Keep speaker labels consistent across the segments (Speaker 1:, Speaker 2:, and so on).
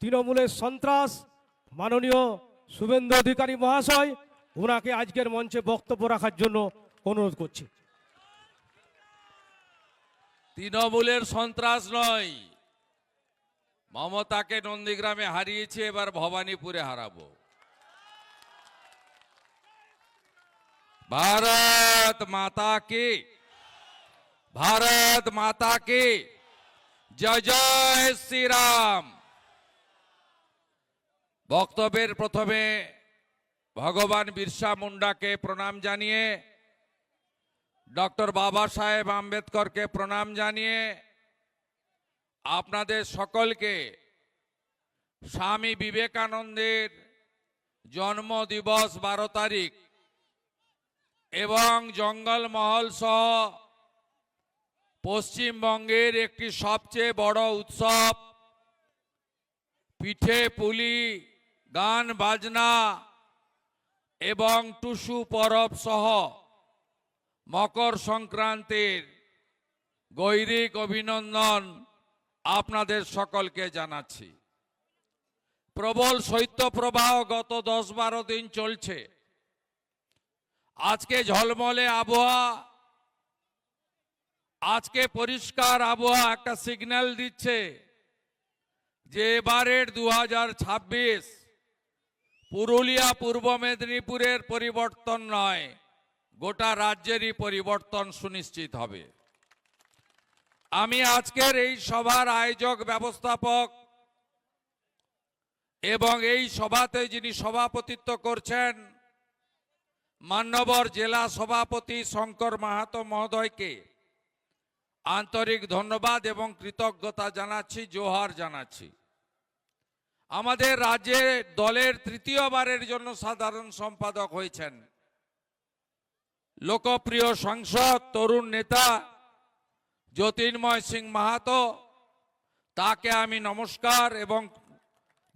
Speaker 1: তৃণমূলের সন্ত্রাস মাননীয় শুভেন্দু অধিকারী মহাশয়, ওনাকে আজকের মঞ্চে বক্তব্য রাখার জন্য অনুরোধ করছি।
Speaker 2: তৃণমূলের সন্ত্রাস নয়, মমতাকে নন্দীগ্রামে হারিয়েছে, এবার ভবানীপুরে হারাবো। ভারত মাতা কি, ভারত মাতা কি জয় জয় শ্রীরাম। বক্তব্যের প্রথমে ভগবান বিরসা মুন্ডাকে প্রণাম জানিয়ে, ডক্টর বাবা সাহেব আম্বেদকরকে প্রণাম জানিয়ে আপনাদের সকলকে স্বামী বিবেকানন্দের জন্মদিবস 12 তারিখ এবং জঙ্গলমহল সহ পশ্চিমবঙ্গের একটি সবচেয়ে বড় উৎসব পিঠে পুলি, গান বাজনা এবং টুসু পরব সহ মকর সংক্রান্তির গৈরিক অভিনন্দন আপনাদের সকলকে জানাচ্ছি। প্রবল শৈত্যপ্রবাহ গত 10-12 দিন চলছে। আজকে ঝলমলে আবহাওয়া, আজকে পরিষ্কার আবহাওয়া একটা সিগন্যাল দিচ্ছে যে এবারের 2026 পুরুলিয়া পূর্ব মেদিনীপুরের পরিবর্তন নয়, গোটা রাজ্যেরই পরিবর্তন সুনিশ্চিত হবে। আমি আজকের এই সভার আয়োজক ব্যবস্থাপক এবং এই সভাতে যিনি সভাপতিত্ব করছেন মান্যবর জেলা সভাপতি শঙ্কর মাহাতো মহোদয়কে আন্তরিক ধন্যবাদ এবং কৃতজ্ঞতা জানাচ্ছি, জোহার জানাচ্ছি। আমাদের রাজ্যে দলের তৃতীয়বারের জন্য সাধারণ সম্পাদক হয়েছেন লোকপ্রিয় সাংসদ তরুণ নেতা জ্যোতির্ময় সিং মাহাতো। তাকে আমি নমস্কার এবং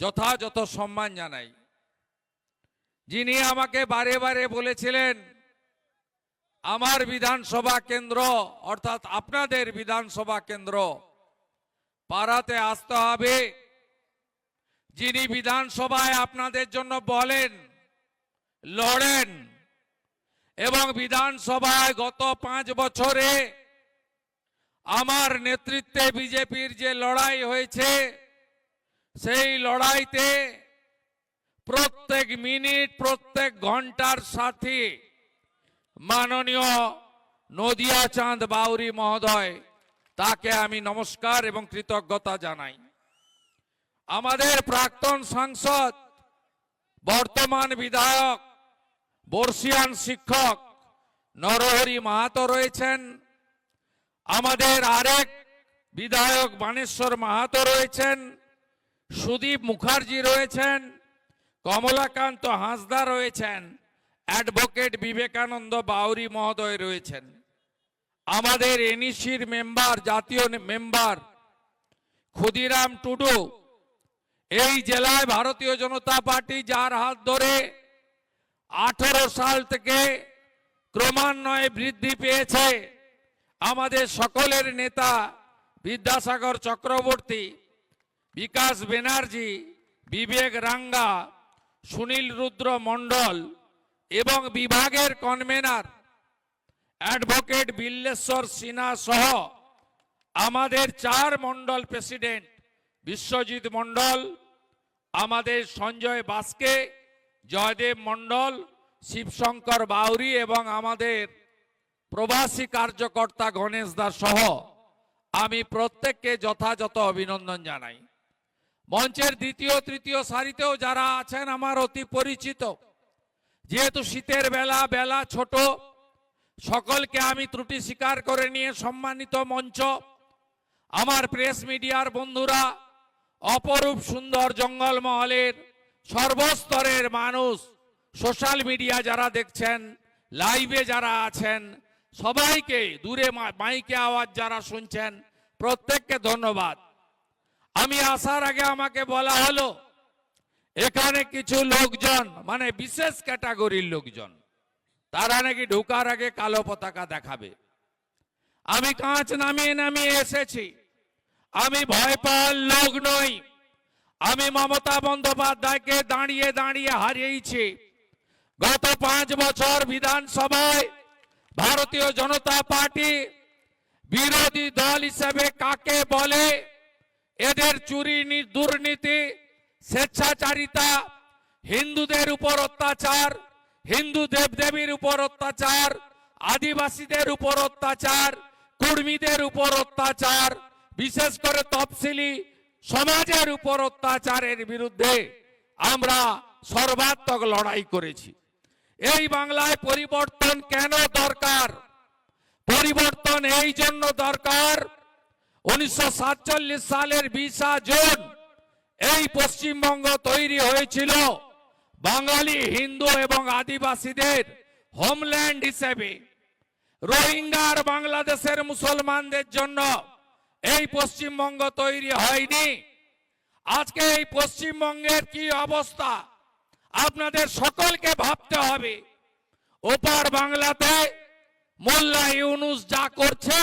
Speaker 2: যথাযথ সম্মান জানাই। যিনি আমাকে বারে বারে বলেছিলেন আমার বিধানসভা কেন্দ্র অর্থাৎ আপনাদের বিধানসভা কেন্দ্র পাড়াতে আসতে হবে, যিনি বিধানসভায় আপনাদের জন্য বলেন, লড়েন এবং বিধানসভায় গত 5 বছরে আমার নেতৃত্বে বিজেপির যে লড়াই হয়েছে সেই লড়াইতে প্রত্যেক মিনিট প্রত্যেক ঘন্টার সাথে মাননীয় নদিয়া চাঁদ বাউরি মহোদয়, তাকে আমি নমস্কার এবং কৃতজ্ঞতা জানাই। আমাদের প্রাক্তন সাংসদ বর্তমান বিধায়ক বর্ষিয়ান শিক্ষক নরহরি মাহাতো রয়েছেন, আমাদের আরেক বিধায়ক বানেশ্বর মাহাতো রয়েছেন, সুদীপ মুখার্জি রয়েছেন, কমলাকান্ত হাঁসদা রয়েছেন, অ্যাডভোকেট বিবেকানন্দ বাউরি মহোদয় রয়েছেন, আমাদের এনইসির মেম্বার জাতীয় মেম্বার ক্ষুদিরাম টুডু, এই জেলায় ভারতীয় জনতা পার্টি যার হাত ধরে 18 সাল থেকে ক্রমান্বয়ে বৃদ্ধি পেয়েছে, আমাদের সকলের নেতা বিদ্যাসাগর চক্রবর্তী, বিকাশ ব্যানার্জি, বিবেক রাঙ্গা, সুনীল রুদ্র মণ্ডল এবং বিভাগের কনভেনার অ্যাডভোকেট বিল্লেশ্বর সিনহা সহ আমাদের 4 মণ্ডল প্রেসিডেন্ট বিশ্বজিৎ মণ্ডল, আমাদের সঞ্জয় বাস্কে, জয়দেব মণ্ডল, শিবশঙ্কর বাউরি এবং আমাদের প্রবাসী কার্যকর্তা গণেশ দাস সহ আমি প্রত্যেককে যথাযথ অভিনন্দন জানাই। মঞ্চের দ্বিতীয় তৃতীয় সারিতেও যারা আছেন আমার অতি পরিচিত, যেহেতু শীতের বেলা ছোট, সকলকে আমি ত্রুটি স্বীকার করে নিয়ে সম্মানিত মঞ্চ, আমার প্রেস মিডিয়ার বন্ধুরা, অপরূপ সুন্দর জঙ্গলমহলের সর্বস্তরের মানুষ, সোশ্যাল মিডিয়া যারা দেখছেন, লাইভে যারা আছেন, সবাইকে দূরে মাইকে আওয়াজ যারা শুনছেন, প্রত্যেককে ধন্যবাদ। আমি আসার আগে আমাকে বলা হলো এখানে কিছু লোকজন, মানে বিশেষ ক্যাটাগরির লোকজন, তারা নাকি ঢোকার আগে কালো পতাকা দেখাবে। আমি কাঁচ নামিয়ে নামিয়ে এসেছি, আমি ভয় পাওয়ার লোক নই। আমি মমতা বন্দ্যোপাধ্যায়কে দাঁড়িয়ে দাঁড়িয়ে হারিয়েছি। গত 5 বছর বিধানসভায় ভারতীয় জনতা পার্টি বিরোধী দল হিসেবে কাকে বলে, এদের চুরি দুর্নীতি, স্বেচ্ছাচারিতা, হিন্দুদের উপর অত্যাচার, হিন্দু দেবদেবীর উপর অত্যাচার, আদিবাসীদের উপর অত্যাচার, কুর্মীদের উপর অত্যাচার, বিশেষ করে তফসিলি সমাজের উপর অত্যাচারের বিরুদ্ধে আমরা সর্বাত্মক লড়াই করেছি। এই বাংলায় পরিবর্তন কেন দরকার? পরিবর্তন এই জন্য দরকার, 1947 সালের 20 জুন এই পশ্চিমবঙ্গ তৈরি হয়েছিল বাঙালি, হিন্দু এবং আদিবাসীদের হোমল্যান্ড হিসেবে। রোহিঙ্গার বাংলাদেশের মুসলমানদের জন্য এই পশ্চিমবঙ্গ তৈরি হয়নি। আজকে এই পশ্চিমবঙ্গের কি অবস্থা আপনাদের সকলকে ভাবতে হবে। ওপার বাংলাতে মোল্লা ইউনুস যা করছে,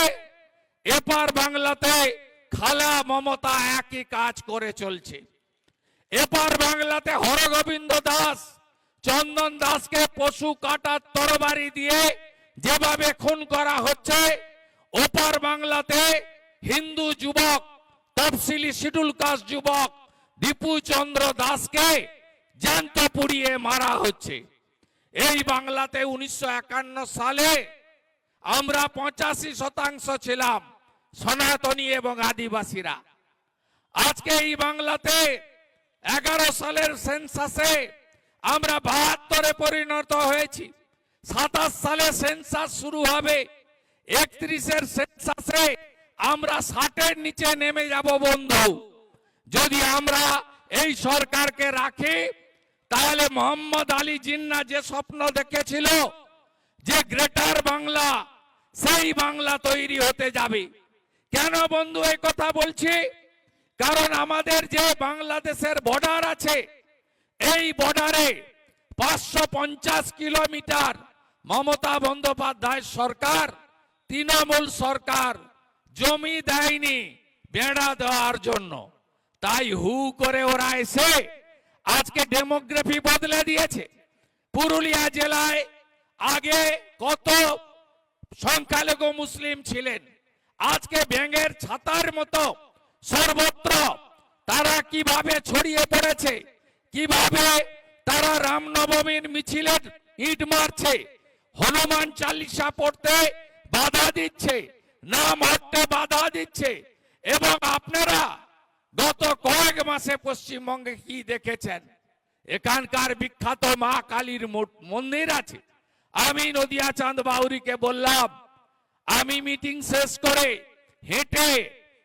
Speaker 2: এপার বাংলাতে খালা মমতা একই কাজ করে চলছে। এপার বাংলাতে হরগোবিন্দ দাস, চন্দন দাসকে পশু কাটার তরবারি দিয়ে যেভাবে খুন করা হচ্ছে, ওপার বাংলাতে হিন্দু যুবক, তফসিলি শিডুল কাস্ট যুবক দীপু চন্দ্র দাসকে জ্যান্ত পুড়িয়ে মারা হচ্ছে। এই বাংলাতে 1951 সালে আমরা 85% ছিলাম সনাতনী এবং আদিবাসীরা। আজকে এই বাংলাতে 11 সালের সেন্সাসে আমরা 72-এ পরিণত হয়েছি। 27 সালে সেন্সাস শুরু হবে, 31-এর সেন্সাসে আমরা 60-এর নিচে নেমে যাব বন্ধু। যদি আমরা এই সরকারকে রাখি তাহলে মোহাম্মদ আলী জিন্নাহ যে স্বপ্ন দেখেছিল যে গ্রেটার বাংলা, সেই বাংলা তৈরি হতে যাবে। কেন বন্ধু এই কথা বলছি? কারণ আমাদের যে বাংলাদেশের বর্ডার আছে, এই বর্ডারে 550 কিলোমিটার মমতা বন্দ্যোপাধ্যায় সরকার, তৃণমূল সরকার জমি দেয়নি বেড়া দেওয়ার জন্য। তাই হু করে ওরা এসে আজকে ডেমোগ্রাফি বদলে দিয়েছে। পুরুলিয়া জেলায় আগে কত সংখ্যালঘু মুসলিম ছিলেন, আজকে ব্যাঙের ছাতার মতো সর্বত্র তারা কিভাবে ছড়িয়ে পড়েছে, কিভাবে তারা রামনবমীর মিছিলে ইট মারছে, হনুমান চালিসা পড়তে বাধা দিচ্ছে, নাম হাঁটতে বাধা দিচ্ছে। এবং আপনারা গত কয়েক মাসে পশ্চিমবঙ্গে কি দেখেছেন? এখানকার বিখ্যাত মা কালীর মন্দির আছে। আমি নদিয়া চাঁদ বাউরিকে বললাম আমি মিটিং শেষ করে হেঁটে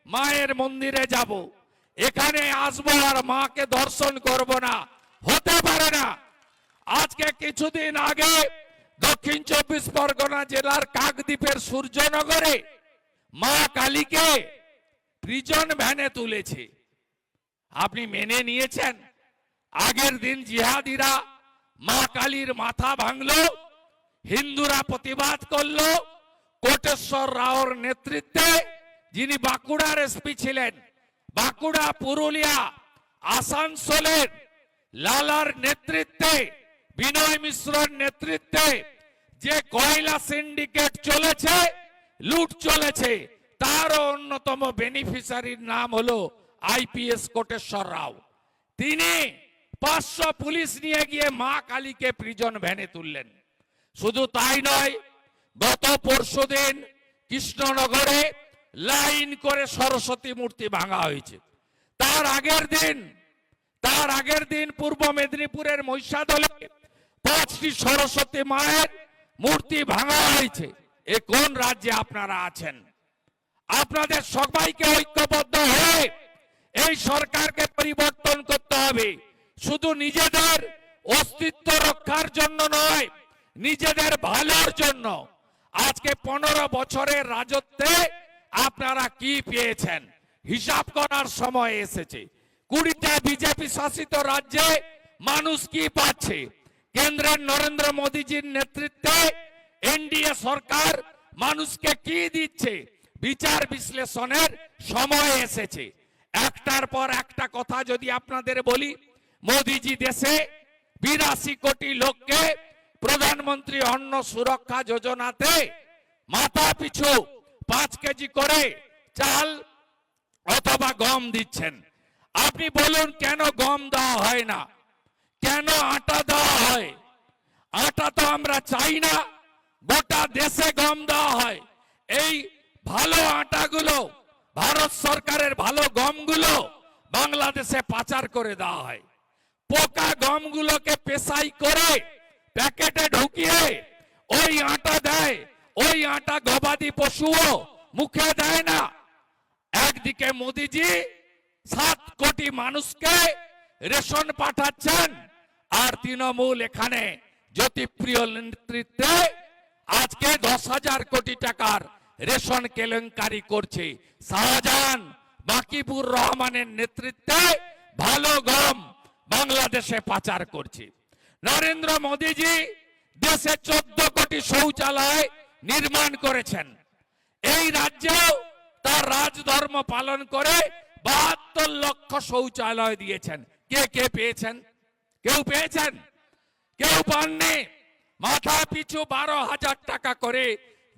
Speaker 2: মায়ের মন্দিরে যাব, এখানে আসবো আর মাকে দর্শন করব না, হতে পারে না। আজকে কিছুদিন আগে দক্ষিণ 24 পরগনা জেলার কাকদ্বীপের সূর্যনগরে মা কালীকে প্রিজন ভ্যানে তুলেছে। আপনি মেনে নিয়েছেন? আগের দিন জিহাদিরা মা কালীর মাথা ভাঙলো, হিন্দুরা প্রতিবাদ করলো। কোটেশ্বর রাওর নেতৃত্বে, যিনি বাঁকুড়ার এসপি ছিলেন, বাঁকুড়া, পুরুলিয়া, আসানসোলের লালার নেতৃত্বে, বিনয় মিশ্রর নেতৃত্বে যে কয়লা সিন্ডিকেট চলেছে, লুট চলেছে, তারও অন্যতম বেনিফিশিয়ারির নাম হলো আইপিএস কোটেশ্বর রাও। তিনি 500 পুলিশ নিয়ে গিয়ে মা কালীকে প্রিজন ভ্যানে তুললেন। শুধু তাই নয়, গত পরশুদিন কৃষ্ণনগরে লাইন করে সরস্বতী মূর্তি ভাঙা হয়েছে। তার আগের দিন পূর্ব মেদিনীপুরের মহিষাদলে 5টি সরস্বতী মায়ের মূর্তি ভাঙা হয়েছে। এ কোন রাজ্যে আপনারা আছেন? আপনাদের সবাইকে ঐক্যবদ্ধ হয়ে এই সরকারকে পরিবর্তন করতে হবে। শুধু নিজেদের অস্তিত্ব রক্ষার জন্য নয়, নিজেদের ভালোর জন্য। আজকে 15 বছরের রাজত্বে আপনারা কি পেয়েছেন হিসাব করার সময় এসেছে। 20টা বিজেপি শাসিত রাজ্যে মানুষ কি পাচ্ছে? কেন্দ্রের নরেন্দ্র মোদীজির নেতৃত্বে এনডিএ সরকার মানুষকে কি দিচ্ছে? বিচার বিশ্লেষণের সময় এসেছে। একটার পর একটা কথা যদি আপনাদের বলি, মোদিজি দেশে 82 কোটি লোককে প্রধানমন্ত্রী অন্ন সুরক্ষা যোজনাতে মাথা পিছু 5 কেজি করে চাল অথবা গম দিচ্ছেন। আপনি বলুন কেন গম দেওয়া হয় না, কেন আটা দেওয়া হয়? আটা তো আমরা চাই না, গোটা দেশে গম দেওয়া হয়। এই ভালো আটাগুলো, ভারত সরকারের ভালো গমগুলো বাংলাদেশে পাচার করে দেওয়া হয়। পোকা গমগুলোকে পেশাই করে প্যাকেটে ঢুকিয়ে ওই আটা দেয়। ওই আটা গবাদি পশুও মুখে দেয় না। একদিকে মোদিজি 7 কোটি মানুষকে রেশন পাঠাচ্ছেন, আর তৃণমূল এখানে জ্যোতিপ্রিয় নেতৃত্বে আজকে 10,000 কোটি টাকার রেশন কেলেঙ্কারি করছে। শাহজাহান বাকিবুর রহমানের নেতৃত্বে ভালো গম বাংলাদেশে পাচার করছে। নরেন্দ্র মোদীজি দেশে 14 কোটি শৌচালয় নির্মাণ করেছেন। এই রাজ্যেও তার রাজধর্ম পালন করে 72 লক্ষ শৌচালয় দিয়েছেন। কে কে পেয়েছেন? কেউ পেয়েছেন? কেউ পাননি। মাথা পিছু 12,000 টাকা করে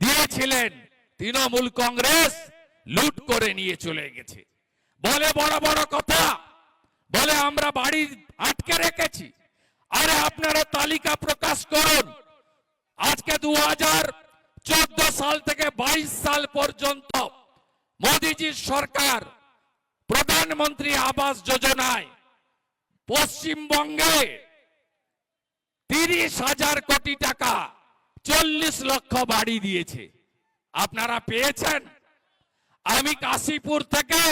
Speaker 2: দিয়েছিলেন, তৃণমূল কংগ্রেস লুট করে নিয়ে চলে গেছে। বলে বড় বড় কথা, বলে আমরা বাড়ি আটকে রেখেছি। আরে আপনারা তালিকা প্রকাশ করুন। আজকে 2014 সাল থেকে 22 সাল পর্যন্ত মোদিজির সরকার প্রধানমন্ত্রী আবাস যোজনায় পশ্চিমবঙ্গে 30,000 কোটি টাকা 40 লক্ষ বাড়ি দিয়েছে। আপনারা পেয়েছেন? আমি কাশীপুর থেকে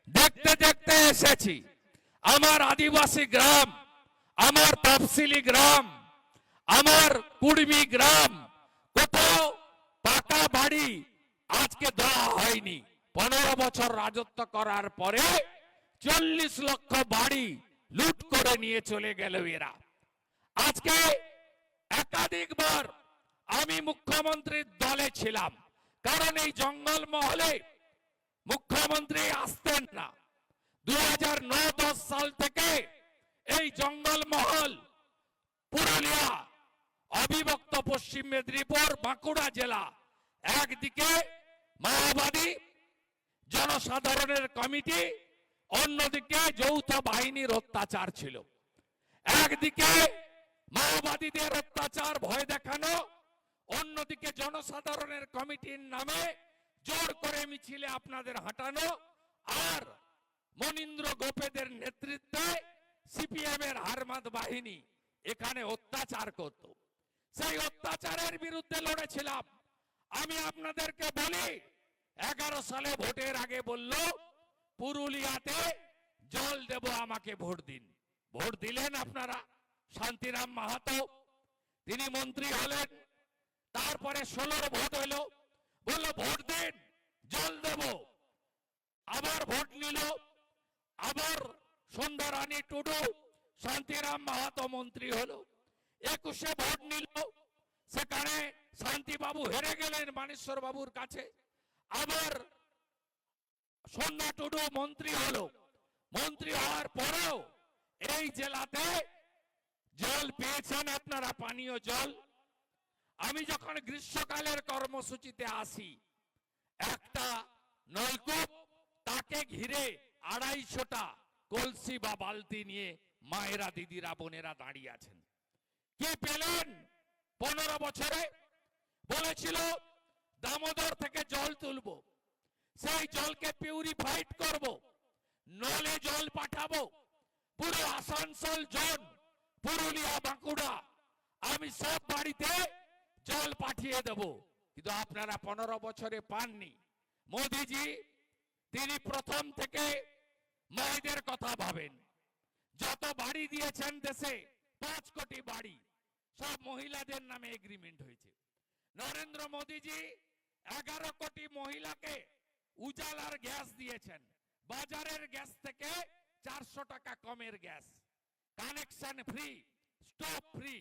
Speaker 2: দেখতে দেখতে এসেছি। আমার আদিবাসী গ্রাম, আমার তফসিলি গ্রাম, আমার কুড়মি গ্রাম, কোথাও পাকা বাড়ি আজকে দেওয়া হয়নি। 15 বছর রাজত্ব করার পরে 40 লক্ষ বাড়ি লুট করে নিয়ে চলে গেল এরা। আজকে একাধিকবার আমি মুখ্যমন্ত্রীর দলে ছিলাম, কারণ এই জঙ্গল মহলে মুখ্যমন্ত্রী আসতেন না। 2009-10 সাল থেকে এই জঙ্গল মহল পুরুলিয়া, অবিভক্ত পশ্চিম মেদিনীপুর, বাঁকুড়া জেলা, একদিকে মাওবাদী জনসাধারণের কমিটি, অন্যদিকে যৌথ বাহিনীর অত্যাচার ছিল। একদিকে মাওবাদীদের অত্যাচার ভয় দেখানো, অন্যদিকে জনসাধারণের কমিটির নামে জোর করে মিছিলে আপনাদের হাঁটানো, আর মনীন্দ্র গোপেদের নেতৃত্বে সিপিএম এর হারমাদ বাহিনী এখানে অত্যাচার করত। সেই অত্যাচারের বিরুদ্ধে লড়েছিলাম। আমি আপনাদেরকে বলি, 11 সালে ভোটের আগে বলল পুরুলিয়াতে জল দেব, আমাকে ভোট দিন। ভোট দিলেন আপনারা। শান্তিরাম মাহাতো তিনি মন্ত্রী হলেন। তারপরে 16 ভোট হলো, বললো ভোট দিন, জল দেব। আবার ভোট নিল। আবার সন্ধ্যা রানী টুডু, শান্তিরাম মাহাতো মন্ত্রী হলো। 21 ভোট নিল, সেখানে শান্তিবাবু হেরে গেলেন মানেশ্বর বাবুর কাছে। আবার সন্ধ্যা টুডু মন্ত্রী হলো। মন্ত্রী হওয়ার পরেও এই জেলাতে জল পেয়েছেন আপনারা, পানীয় জল? আমি যখন গ্রীষ্মকালের কর্মসূচিতে আসি, একটা নলকূপ, তাকে ঘিরে 250টা কলসি বা বালতি নিয়ে মায়েরা, দিদিরা, বোনেরা দাঁড়িয়ে আছেন। কি পেলেন 15 বছরে? বলেছিল দামোদর থেকে জল তুলবো, সেই জলকে পিউরিফাইড করব, নলে জল পাঠাবো, পুরো আসানসোল জোন, পুরুলিয়া, বাঁকুড়া, আমি সব বাড়িতে জল পাঠিয়ে দেব। কিন্তু আপনারা 15 বছরে পাননি। মোদিজি তিনি প্রথম থেকে মায়েদের কথা ভাবেন। যত বাড়ি দিয়েছেন দেশে, 5 কোটি বাড়ি, সব মহিলাদের নামে এগ্রিমেন্ট হয়েছে। নরেন্দ্র মোদিজি 11 কোটি মহিলাকে উজালার গ্যাস দিয়েছেন। বাজারের গ্যাস থেকে 400 টাকা কমের gas, connection free, stove free.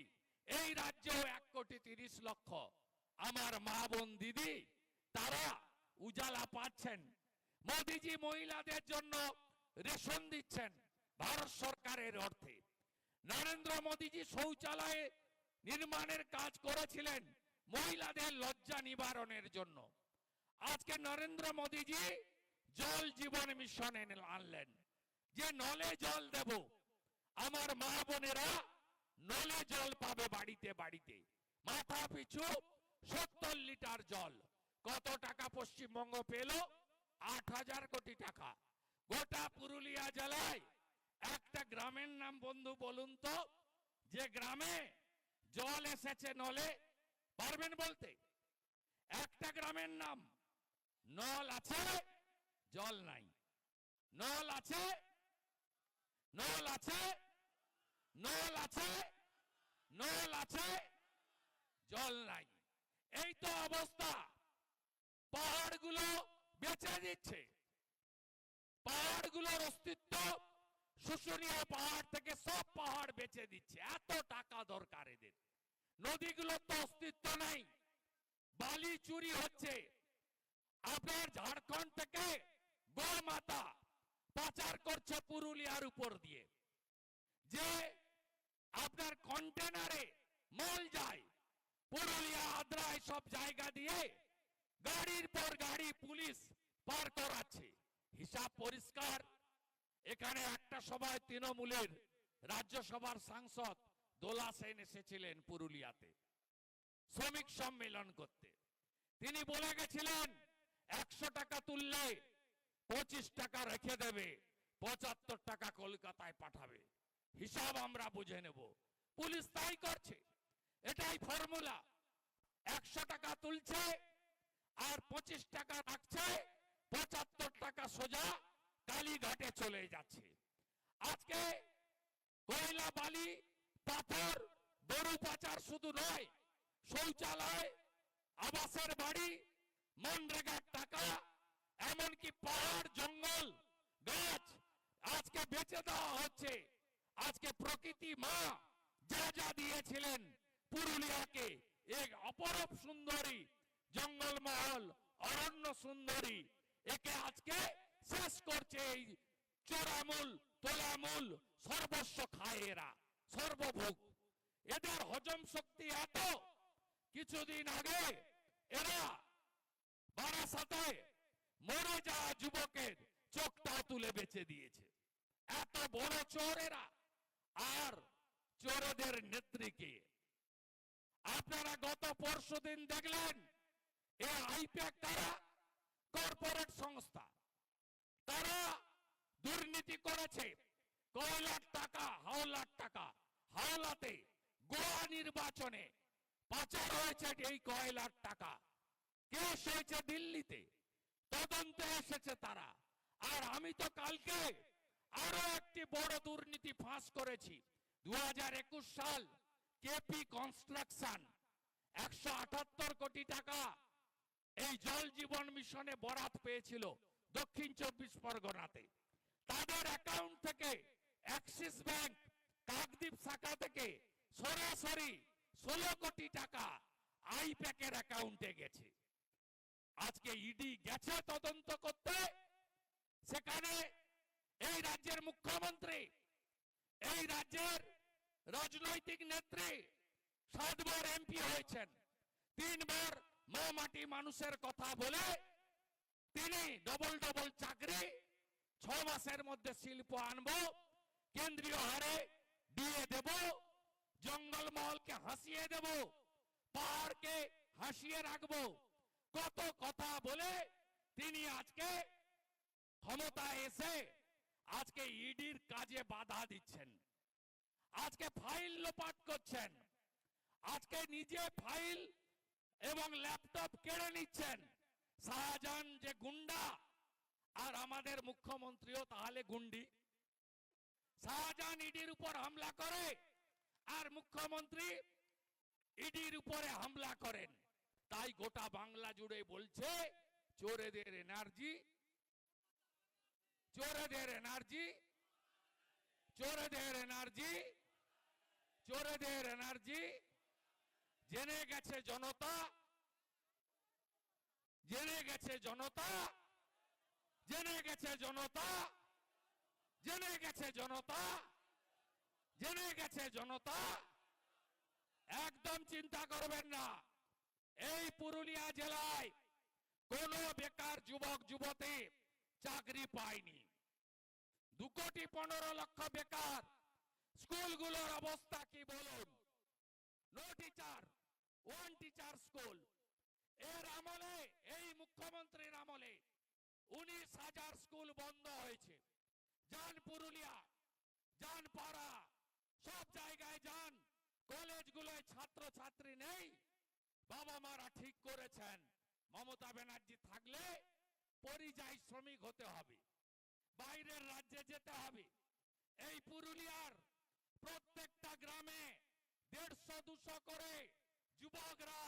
Speaker 2: এই রাজ্যেও 1,30,00,000 আমার মা বোন দিদি, তারা উজালা পাচ্ছেন। মোদিজি মহিলাদের জন্য রেশন দিচ্ছেন ভারত সরকারের অর্থে। নরেন্দ্র মোদীজি শৌচালয়ে নির্মাণের কাজ করেছিলেন মহিলাদের লজ্জা নিবারণের জন্য। আজকে নরেন্দ্র মোদীজি জল জীবন মিশনে আনলেন, যে নলে জল দেব, আমার মা বোনেরা নলে জল পাবে বাড়িতে বাড়িতে। মাথা পিছু 70 লিটার জল। কত টাকা পশ্চিমবঙ্গ পেল? 8,000 কোটি টাকা। গোটা পুরুলিয়া জেলায় একটা গ্রামের নাম বন্ধু বলুন তো, যে গ্রামে জল এসেছে নলে? পারবেন বলতে? একটা গ্রামের নাম? নল আছে, জল নাই। নল আছে, নল আছে, নল আছে, নল আছে, জল নাই। এই তো অবস্থা। পাহাড়গুলো বেচে দিচ্ছে, পাহাড়গুলোর অস্তিত্ব শুশুনিয়া পাহাড় থেকে সব পাহাড় বেচে দিচ্ছে। এত টাকা দরকার এদের। নদীগুলোর তো অস্তিত্ব নাই, বালি চুরি হচ্ছে। আপনার ঝাড়খণ্ড থেকে গোমাতা পাচার করছে পুরুলিয়ার উপর দিয়ে, যে আপনার কন্টেনারে মাল যায় পুরুলিয়া আদ্রা সব জায়গা দিয়ে, গাড়ির পর গাড়ি পুলিশ পার করাচ্ছে। হিসাব পরিষ্কার। এখানে একটা সভায় তৃণমূলের রাজ্যসভার সাংসদ দোলা সেন এসেছিলেন পুরুলিয়াতে শ্রমিক সম্মেলন করতে। তিনি বলে গেছিলেন 100 টাকা তুললে 25 টাকা রেখে দেবে, 75 টাকা কলকাতায় পাঠাবে। হিসাব আমরা বুঝে নেব। পুলিশ তাই করছে। এটাই ফর্মুলা। 100 টাকা তুলছে আর 25 টাকা রাখছে, 75 টাকা সোজা কালীঘাটে চলে যাচ্ছে। আজকে কয়লা, বালি, পাথর, গরু পাচার শুধু নয়, শৌচালয়, আবাসের বাড়ি, মনরেগার টাকা, এমনকি পাহাড়, জঙ্গল, গাছ আজকে বেচে দেওয়া হচ্ছে। আজকে প্রকৃতি মা যা যা দিয়েছিলেন পুরুলিয়াকে, এক অপরূপ সুন্দরী জঙ্গলমহল, অরণ্য সুন্দরী, একে আজকে শেষ করছে এই চোরামূল, তোলামূল, সর্বস্ব খায় এরা, সর্বভোগ। এদের হজম শক্তি এত, কিছুদিন আগে এরা বারাসাতে মরে যাওয়া যুবকের চোখটা তুলে বেচে দিয়েছে। এত বড় চোর এরা। আর চোরদের নেত্রীকে আপনারা গত পরশুদিন দেখলেন, এই আইপ্যাক তারা কর্পোরেট সংস্থা, তারা দুর্নীতি করেছে। কয়লার টাকা, হাওলার টাকা, হাওলাতে গোয়া নির্বাচনে পাচার হয়েছে এই কয়লার টাকা। কেস হয়েছে দিল্লিতে, তদন্তে এসেছে তারা। আর আমি তো কালকে আরো একটি বড় দুর্নীতি ফাঁস করেছি। 2021 সাল কেপি কনস্ট্রাকশন 178 কোটি টাকা এই জল জীবন মিশনে বরাত পেয়েছিল দক্ষিণ 24 পরগনাতে। তাদের অ্যাকাউন্ট থেকে অ্যাক্সিস ব্যাংক কাকদ্বীপ শাখা থেকে সরাসরি 16 কোটি টাকা আইপ্যাকের অ্যাকাউন্টে গেছে। আজকে ইডি গেছে তদন্ত করতে। সেখানে এই রাজ্যের মুখ্যমন্ত্রী, এই রাজ্যের রাজনৈতিক নেত্রী 7 বার এমপি হয়েছেন, 3 বার মা মাটি মানুষের কথা বলে তিনি ডবল ডবল চাকরি, 6 মাসের মধ্যে শিল্প আনবো, কেন্দ্রীয় হারে দিয়ে দেব, জঙ্গলমহলকে হাসিয়ে দেব, পাহাড়কে হাসিয়ে রাখবো, কত কথা বলে তিনি আজকে ক্ষমতায় এসে আজকে ইডির কাজে বাধা দিচ্ছেন। আজকে ফাইল লোপাট করছেন, আজকে নিজে ফাইল এবং ল্যাপটপ কেড়ে নিচ্ছেন। শাহজাহান যে গুন্ডা, আর আমাদের মুখ্যমন্ত্রীও তাহলে গুন্ডি। শাহজাহান ইডির উপর হামলা করে আর মুখ্যমন্ত্রী ইডির উপরে হামলা করেন। তাই গোটা বাংলা জুড়ে বলছে চোরেদের এনার্জি, চোরেদের এনার্জি, চোরেদের এনার্জি, চোরেদের এনার্জি। জেনে গেছে জনতা, জেনে গেছে জনতা, জেনে গেছে জনতা, জেনে গেছে জনতা, জেনে গেছে জনতা। একদম চিন্তা করবেন না, এই পুরুলিয়া জেলায় কোনো বেকার যুবক যুবতী চাকরি পায়নি। 2,15,00,000 বেকার। স্কুলগুলোর অবস্থা কি বলুন? No teacher, one teacher school. এর আমলে, এই মুখ্যমন্ত্রীর আমলে 19,000 স্কুল বন্ধ হয়েছে। যান পুরুলিয়া, যান পাড়া, সব জায়গায় যান, কলেজগুলোয় ছাত্র ছাত্রী নেই। বাবা মারা ঠিক করেছেন মমতা ব্যানার্জি থাকলে পরিযায়ী শ্রমিক হতে হবে, বাইরের রাজ্যে যেতে হবে। এই পুরুলিয়ার প্রত্যেকটা গ্রামে 150-200 করে যুবকরা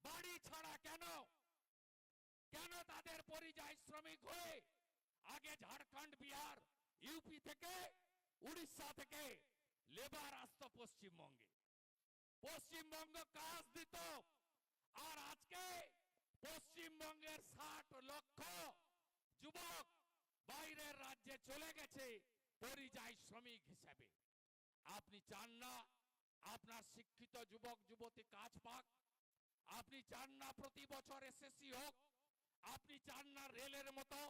Speaker 2: বাড়ি ছাড়া কেন? কেন তাদের পরিযায়ী শ্রমিক হয়ে আগে ঝাড়খণ্ড, বিহার, ইউপি থেকে, উড়িষ্যা থেকে লেবার আসতো পশ্চিমবঙ্গে, পশ্চিমবঙ্গ কাজ দিত। আর আজকে পশ্চিমবঙ্গের 60 লক্ষ যুবক বাইরের রাজ্যে চলে গেছে পরিযায়ী শ্রমিক হিসেবে। আপনি চান না আপনার শিক্ষিত যুবক যুবতী কাজ পাক? আপনি চান না প্রতি বছর এসএসসি হোক? আপনি চান না রেলের মতো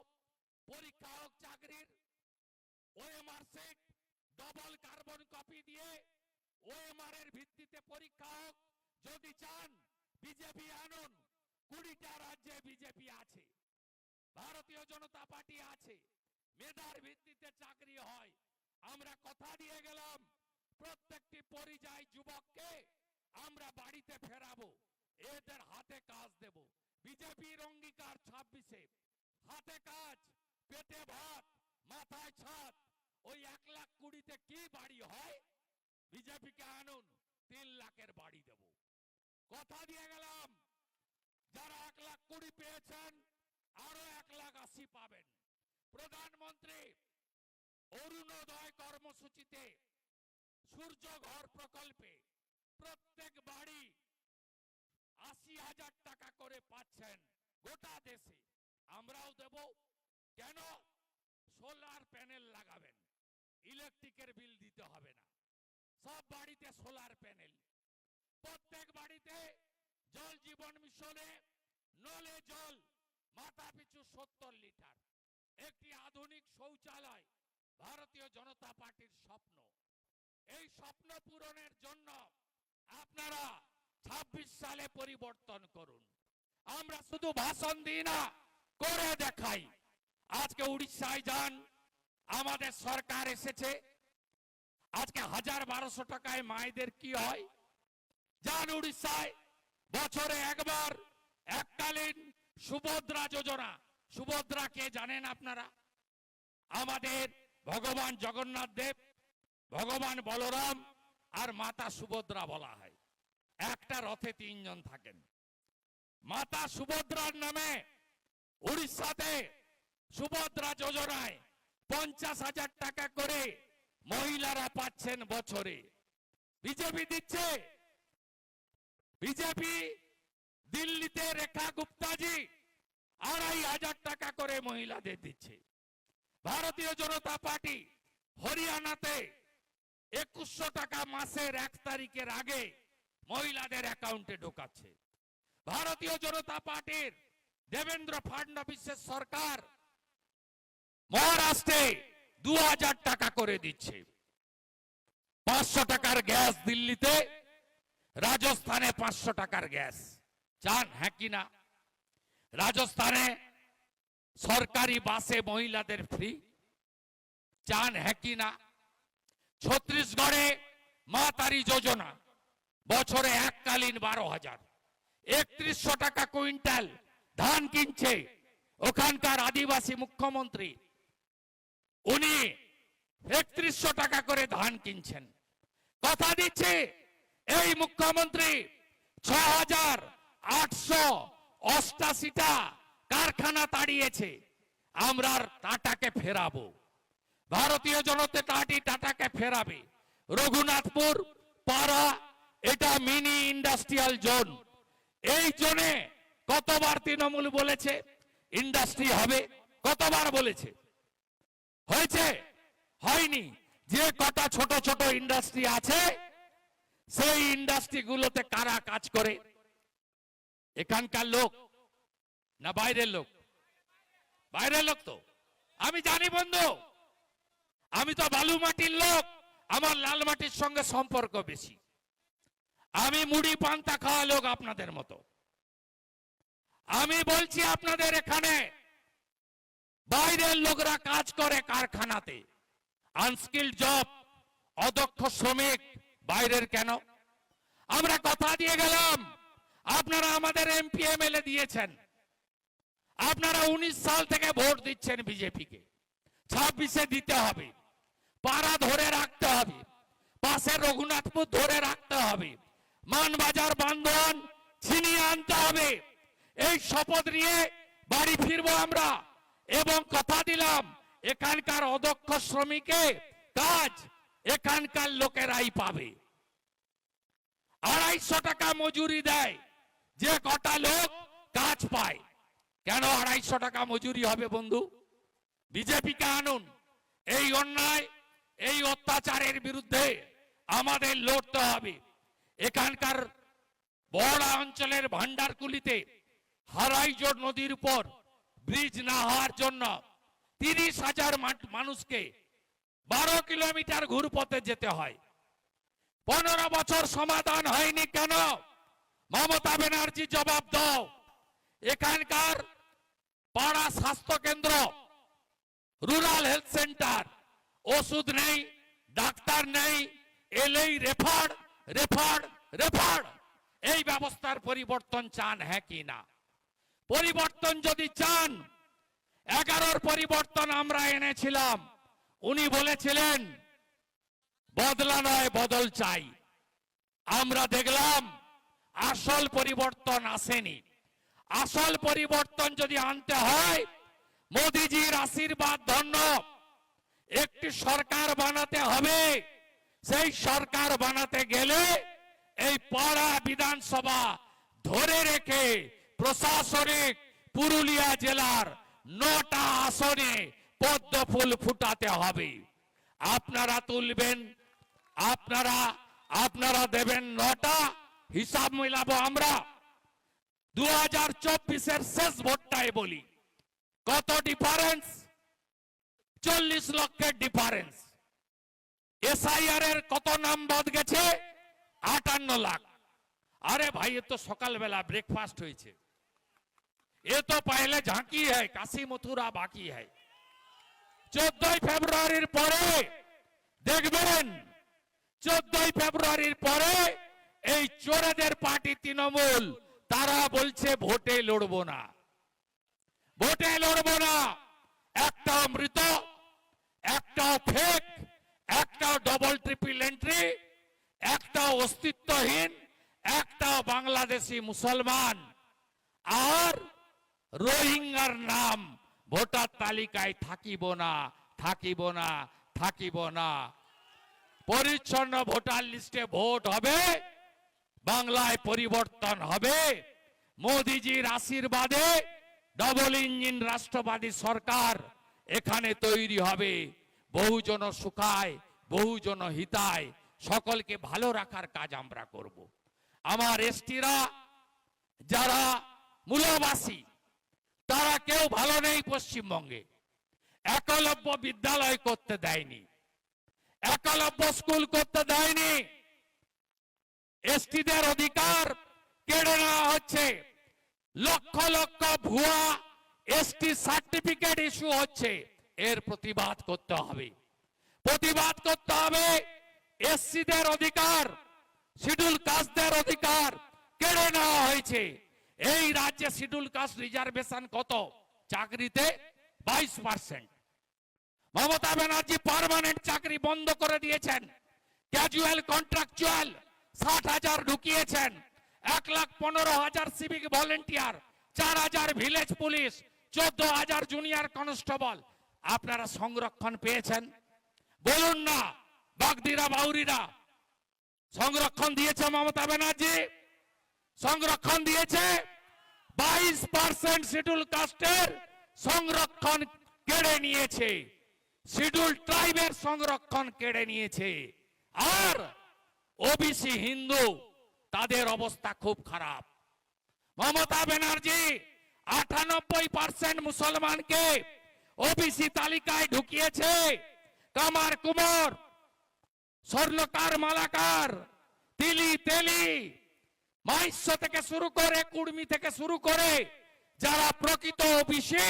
Speaker 2: পরীক্ষা হোক চাকরির? OMR set, double carbon copy দিয়ে ওএমআর এর ভিত্তিতে পরীক্ষা হোক। যদি চান বিজেপি আনুন, 20টা রাজ্যে বিজেপি আছে, ভারতীয় জনতা পার্টি আছে, মেধার ভিত্তিতে চাকরি হয়। আমরা কথা দিয়ে গেলাম প্রত্যেকটি পরিযায়ী যুবককে আমরা বাড়িতে ফেরাবো, এদের হাতে কাজ দেব। বিজেপির অঙ্গীকার 26-এ হাতে কাজ, পেটে ভাত, মাথায় ছাদ। ওই 1,20,000-তে কি বাড়ি হয়? বিজেপিকে আনুন, 3 লাখের বাড়ি দেব। কথা দিয়ে গেলাম যারা 1,20,000 পেয়েছেন আরো 1,80,000 পাবেন। প্রধানমন্ত্রী অরুণোদয় কর্মসূচিতে, সূর্য ঘর প্রকল্পে প্রত্যেক বাড়ি 80,000 টাকা করে পাচ্ছেন গোটা দেশে। আমরাও দেব। কেন? সোলার প্যানেল লাগাবেন, ইলেকট্রিকের বিল দিতে হবে না। সব বাড়িতে সোলার প্যানেল, প্রত্যেক বাড়িতে জল জীবন মিশনে নলে জল, মাথা পিছু 70 লিটার, একটি আধুনিক শৌচালয় ভারতীয় জনতা পার্টির স্বপ্ন। এই স্বপ্ন পূরণের জন্য আপনারা 26 সালে পরিবর্তন করুন। আমরা শুধু ভাষণ দিই না, করে দেখাই। আজকে উড়িষ্যায় যান, আমাদের সরকার এসেছে। আজকে 1,000-1,200 টাকায় মায়েদের কি হয়? যান উড়িষ্যায়, বছরে একবার এককালীন সুভদ্রা যোজনা। সুভদ্রা কে জানেন আপনারা? আমাদের ভগবান জগন্নাথ দেব, ভগবান বলরাম আর মাতা সুভদ্রা বলা হয়। একটা রথে 3 জন থাকেন। মাতা সুভদ্রার নামে উড়িষ্যাতে সুভদ্রা যোজনায় 50,000 টাকা করে মহিলারা পাচ্ছেন বছরে। বিজেপি দিচ্ছে। বিজেপি দিল্লিতে রেখা গুপ্তাজি 2,500 টাকা করে মহিলাদের দিচ্ছে। ভারতীয় জনতা পার্টি হরিয়ানাতে 2100 টাকা মাসের 1 তারিখের আগে মহিলাদের অ্যাকাউন্টে ঢোকাচ্ছে। ভারতীয় জনতা পার্টির দেবেন্দ্র ফাডনবিসের সরকার মহারাষ্ট্রে 2,000 টাকা করে দিচ্ছে। 500 টাকার গ্যাস দিল্লিতে, রাজস্থানে 500 টাকার গ্যাস। চান হ্যাঁ কি না? রাজস্থানে সরকারি বাসে মহিলাদের ফ্রি। চান হ্যাঁ কি না? ছত্তিশগড়ে মা তারি যোজনা, বছরে এককালীন 12,000। 3100 টাকা কুইন্টাল ধান কিনছে ওখানকার আদিবাসী মুখ্যমন্ত্রী। উনি 3100 টাকা করে ধান কিনছেন। কথা দিচ্ছে এই মুখ্যমন্ত্রী 6,888টা কারখানা তাড়িয়েছে। আমরা টাটাকে ফেরাবো। ভারতীয় জনতা পার্টি টাটাকে ফেরাবে। রঘুনাথপুর পাড়া, এটা মিনি ইন্ডাস্ট্রিয়াল জোন। এই জোনে কতবার তৃণমূল বলেছে ইন্ডাস্ট্রি হবে? কতবার বলেছে? হয়েছে? হয়নি। যে কটা ছোট ছোট ইন্ডাস্ট্রি আছে সেই ইন্ডাস্ট্রিগুলোতে কারা কাজ করে? এখানকার লোক না বাইরের লোক? বাইরের লোক তো। আমি জানি বন্ধু, আমি তো বালু মাটির লোক, আমার লাল মাটির সঙ্গে সম্পর্ক বেশি। আমি মুড়ি পান্তা খাওয়া লোক আপনাদের মতো। আমি বলছি আপনাদের এখানে বাইরের লোকরা কাজ করে কারখানাতে, আনস্কিল্ড জব, অদক্ষ শ্রমিক বাইরের কেন? আমরা কথা দিয়ে গেলাম, আপনারা আমাদের এমপি এমএলএ দিয়েছেন, আপনারা 19 সাল থেকে ভোট দিচ্ছেন বিজেপিকে, 26-এ দিতে হবে, পাড়া ধরে রাখতে হবে, পাশের রঘুনাথপুর ধরে রাখতে হবে, মানবাজার বান্ধন ছিনিয়ে আনতে হবে। এই শপথ নিয়ে বাড়ি ফিরবো আমরা এবং কথা দিলাম এখানকার অদক্ষ শ্রমিকে কাজ এখানকার লোকেরাই পাবে। 250 টাকা মজুরি দেয় যে কটা লোক কাজ পায়। কেন 250 টাকা মজুরি হবে বন্ধু? বিজেপিকে আনুন। এই অন্যায়, এই অত্যাচারের বিরুদ্ধে আমাদের লড়তে হবে। এখানকার বড়া অঞ্চলের ভান্ডারকুলিতে হারাইজোর নদীর উপর ব্রিজ না হওয়ার জন্য 30,000 মানুষকে 12 কিলোমিটার ঘুরপথে যেতে হয়। 15 বছর সমাধান হয়নি কেন? মমতা ব্যানার্জি জবাব দাও। এখানকার পাড়া স্বাস্থ্য কেন্দ্র, রুরাল হেলথ সেন্টার, ওষুধ নেই, ডাক্তার নেই, এলেই রেফার রেফার রেফার। এই ব্যবস্থার পরিবর্তন চান হ্যাঁ কি না? পরিবর্তন যদি চান, 11-র পরিবর্তন আমরা এনেছিলাম। উনি বলেছিলেন বদলা নয় বদল চাই। আমরা দেখলাম আসল পরিবর্তন আসেনি। আসল পরিবর্তন যদি আনতে হয়, মোদিজির আশীর্বাদ ধন্য একটি সরকার বানাতে হবে। সেই সরকার বানাতে গেলে এই পাড়া বিধানসভা ধরে রেখে প্রশাসনিক পুরুলিয়া জেলার 9টা আসনে পদ্ম ফুল ফুটাতে হবে। আপনারা তুলবেন, আপনারা দেবেন 9টা, হিসাব মিলাবো আমরা। 2024-এর শেষ ভোটটায় বলি কত ডিফারেন্স? 40 লক্ষের ডিফারেন্স। এসআইআর এর কত নাম বাদ গেছে? 58 লাখ। अरे भाई ये तो সকালবেলা ব্রেকফাস্ট হয়েছে, ये तो पहले झांकी है, काशी मथुरा बाकी है। 14 ফেব্রুয়ারির পরে দেখবেন, 14 ফেব্রুয়ারির পরে এই চোরেদের পার্টি তৃণমূল তারা বলছে ভোটে লড়বো না, ভোটে লড়বো না। একটাও মৃত, একটাও ফেক, একটাও ডবল ট্রিপল এন্ট্রি, একটাও অস্তিত্বহীন, একটাও বাংলাদেশি মুসলমান আর রোহিঙ্গার নাম ভোটার তালিকায় থাকিব না, থাকিব না, থাকিব না। পরিচ্ছন্ন ভোটার লিস্টে ভোট হবে, বাংলায় পরিবর্তন হবে। মোদিজির আশীর্বাদে ডবল ইঞ্জিন রাষ্ট্রবাদী সরকার এখানে তৈরি হবে। বহুজন সুখায়, বহুজন হিতায়, সকলকে ভালো রাখার কাজ আমরা করব। আমার এসটিরা যারা মূলবাসী তারা কেউ ভালো নেই পশ্চিমবঙ্গে। একলব্য বিদ্যালয় করতে দেয়নি, একলব্য স্কুল করতে দেয়নি। এসটিদের অধিকার কেড়ে নেওয়া হচ্ছে। লক্ষ লক্ষ ভুয়া এসটি সার্টিফিকেট ইস্যু হচ্ছে। এর প্রতিবাদ করতে হবে, প্রতিবাদ করতে হবে। এসসিদের অধিকার, শিডিউল কাস্টদের অধিকার কেড়ে নেওয়া হয়েছে। এই রাজ্যে শিডিউল কাস্ট রিজার্ভেশন কত? চাকরিতে 22%। মমতা ব্যানার্জি পার্মানেন্ট চাকরি বন্ধ করে দিয়েছেন, casual contractual 60,000 ঢুকিয়েছেন। 1,15,000 civic volunteer, 4,000 village police, 14,000 junior constable. আপনারা সংরক্ষণ পেয়েছেন? বলুন না। বাগদিরা বাউরিরা সংরক্ষণ দিয়েছে মমতা ব্যানার্জি, সংরক্ষণ দিয়েছে। 22% শিডিউল কাস্টের সংরক্ষণ কেড়ে নিয়েছে। শিডিউল ট্রাইবের সংরক্ষণ কেড়ে নিয়েছে। আর ওবিসি হিন্দু, তাদের অবস্থা খুব খারাপ। মমতা ব্যানার্জি 98% মুসলমানকে ওবিসি তালিকায় ঢুকিয়েছে। কামার কুমার, স্বর্ণকার, মালাকার, তিলি তেলি, মাইশ্য থেকে শুরু করে, কুর্মি থেকে শুরু করে যারা প্রকৃত ওবিসি,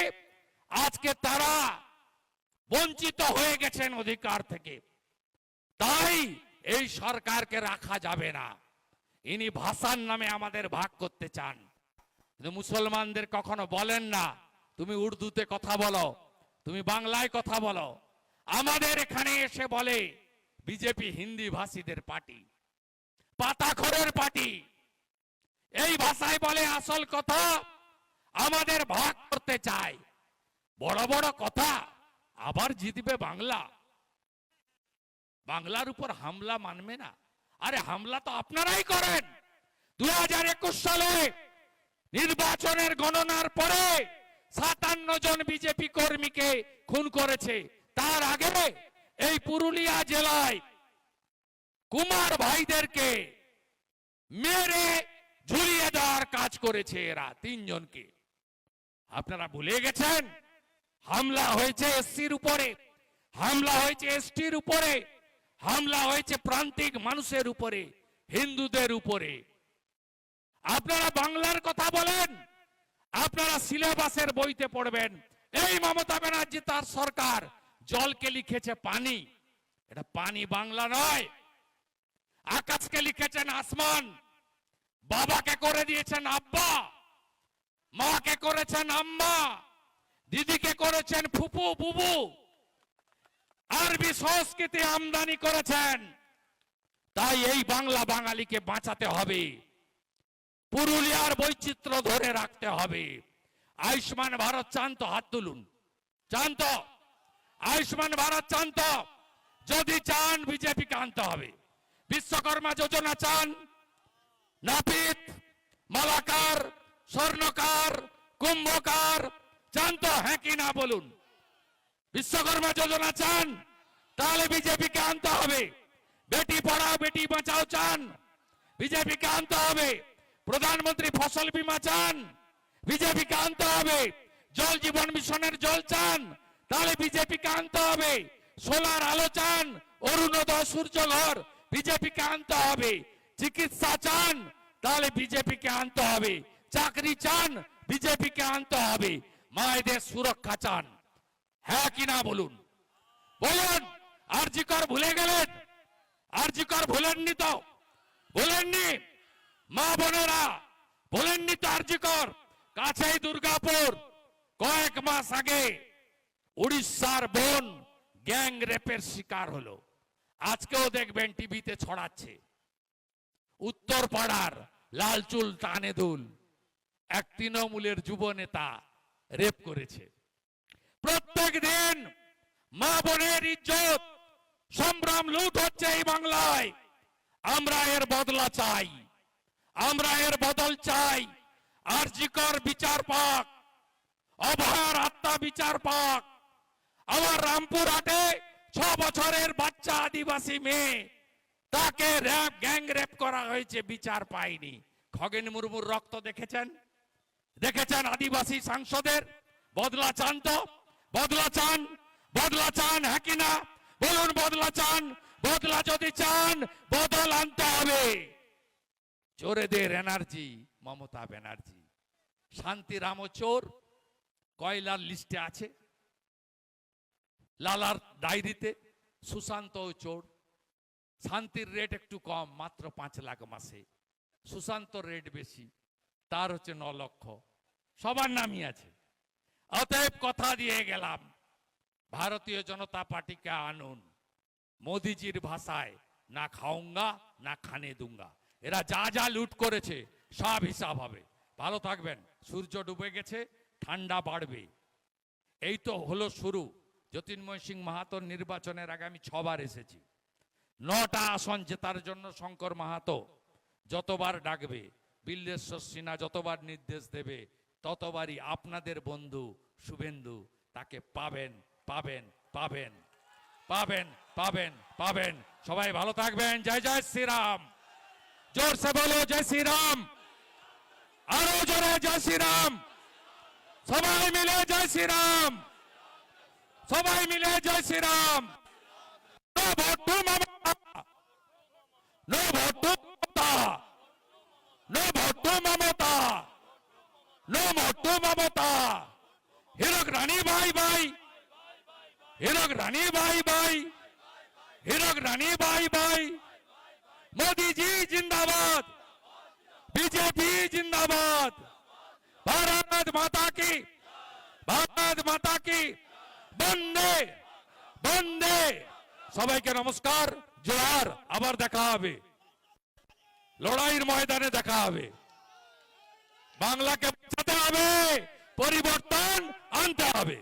Speaker 2: আজকে তারা বঞ্চিত হয়ে গেছেন অধিকার থেকে। তাই এই সরকারকে রাখা যাবে না। ইনি ভাষার নামে আমাদের ভাগ করতে চান, কিন্তু মুসলমানদের কখনো বলেন না তুমি উর্দুতে কথা বলো, তুমি বাংলায় কথা বলো। আমাদের এখানে এসে বলে বিজেপি হিন্দি ভাষীদের পার্টি, পাতাখোরের পার্টি। এই ভাষায় বলে আসল কথা, আমাদের ভাগ করতে চায়। বড় বড় কথা, আবার জিতবে বাংলা, বাংলার উপর হামলা মানবে না। আরে হামলা তো আপনারাই করেন। 2021 সালে নির্বাচনের গণনার পরে 57 জন বিজেপি কর্মীকে খুন করেছে। তার আগে এই পুরুলিয়া জেলায় কুমার ভাইদেরকে মেরে ঝুলিয়ে দেওয়ার কাজ করেছে এরা 3 জনকে। আপনারা ভুলে গেছেন? হামলা হয়েছে এসসির উপরে, হামলা হয়েছে এসটির উপরে, হামলা হয়েছে প্রান্তিক মানুষের উপরে, হিন্দুদের উপরে। আপনারা বাংলার কথা বলেন, আপনারা সিলেবাসের বইতে পড়বেন। এই মমতা ব্যানার্জি তার সরকার জলকে লিখেছে পানি, এটা পানি বাংলা নয়। আকাশকে লিখেছেন আসমান, বাবাকে করে দিয়েছেন আব্বা, মাকে করেছেন আম্মা, দিদিকে করেছেন ফুপু বুবু, আরবি সংস্কৃতি আমদানি করেছেন। তাই এই বাংলা বাঙালিকে বাঁচাতে হবে, পুরুলিয়ার বৈচিত্র্য ধরে রাখতে হবে। আয়ুষ্মান ভারত চান তো হাত তুলুন, চান তো? আয়ুষ্মান ভারত চান তো? যদি চান বিজেপিকে আনতে হবে। বিশ্বকর্মা যোজনা চান? নাপিত, মালাকার, স্বর্ণকার, কুম্ভকার চান তো? হ্যাঁ কি না বলুন। বিশ্বকর্মা যোজনা চান? তাহলে বিজেপিকে আনতে হবে। বেটি পড়াও বেটি বাঁচাও চান? বিজেপিকে আনতে হবে। প্রধানমন্ত্রী ফসল বীমা চান? বিজেপিকে আনতে হবে। জল জীবন মিশনের জল চান? তাহলে বিজেপিকে আনতে হবে। সোলার আলো চান? অরুণোদয় সূর্যঘর? বিজেপিকে আনতে হবে। চিকিৎসা চান? তাহলে বিজেপিকে আনতে হবে। চাকরি চান? বিজেপিকে আনতে হবে। মায়েদের সুরক্ষা চান? হ্যাঁ কি না বলুন, বলুন। আরজিকর ভুলে গেলেন? আরজিকর ভুলেননি তো? ভুলেননি? মা বোনেরা ভুলেননি তো? আরজিকর কাছেই দুর্গাপুর, কয়েক মাস আগে উড়িষ্যার বোন গ্যাং রেপের শিকার হলো। আজকেও দেখবেন টিভিতে ছড়াচ্ছে। উত্তর পাড়ার লালচুল তানেদুল এক তৃণমূলের যুব নেতা রেপ করেছে। প্রত্যেক দিন মা বোনের ইজ্জত সম্ভ্রম লুট হচ্ছে এই বাংলায়। আমরা এর বদলা চাই, আমরা এর বদল চাই। আরজিকর বিচার পাক, অভয়ার আত্মা বিচার পাক। আমার রামপুরহাটে 6 বছরের বাচ্চা আদিবাসী মেয়ে, তাকে গ্যাং রেপ করা হয়েছে, বিচার পায়নি। খগেন মুর্মুর রক্ত দেখেছেন? দেখেছেন আদিবাসী সাংসদের? বদলা চান তো? বদলা চান? বদলা চান হ্যাঁ কি না বলুন? বদলা চান? বদলা যদি চান বদল আনতে হবে। চোরেদের এনার্জি মমতা ব্যানার্জি। শান্তিরামও চোর, কয়লার লিস্টে আছে, লালার ডায়েরিতে। সুশান্তও চোর। শান্তির রেট একটু কম, মাত্র 5 লাখ মাসে। সুশান্তর রেট বেশি, তার হচ্ছে 9 লক্ষ। সবার নামই আছে। অতএব কথা দিয়ে গেলাম, ভারতীয় জনতা পার্টিকে আনুন। মোদিজির ভাষায় না খাউঙ্গা না খানে দুঙ্গা। এরা যা যা লুট করেছে সব হিসাব হবে। ভালো থাকবেন। সূর্য ডুবে গেছে, ঠান্ডা বাড়বে। এই তো হলো শুরু। জ্যোতির্ময় সিং মাহাতোর নির্বাচনের আগে আমি 6 বার এসেছি। 9টা আসন জেতার জন্য শঙ্কর মাহাতো যতবার ডাকবে, বিল্লেশ্বর সিনহা যতবার নির্দেশ দেবে, ততবারই আপনাদের বন্ধু শুভেন্দু তাকে পাবেন, পাবেন, পাবেন। পাবেন পাবেন পাবেন। সবাই ভালো থাকবেন। জয় জয় শ্রীরাম। জোরসে বলো জয় শ্রীরাম। আরো জোরে জয় শ্রীরাম। সবাই মিলে জয় শ্রীরাম। সবাই মিলে জয় Shriram. No vote to Mamata. No vote to Mamata. No vote to Mamata. No vote to Mamata. Hirak Rani ভাই ভাই। হিরক রানী ভাই ভাই। হিরক রানী ভাই ভাই। मोदी जी जिंदाबाद। बीजेपी जिंदाबाद। भारत माता की। भारत माता की। বন্দে বন্দে। সবাইকে নমস্কার, জোহার। আবার দেখা হবে, লড়াইয়ের ময়দানে দেখা হবে। বাংলাকে বাঁচাতে হবে, পরিবর্তন আনতে হবে।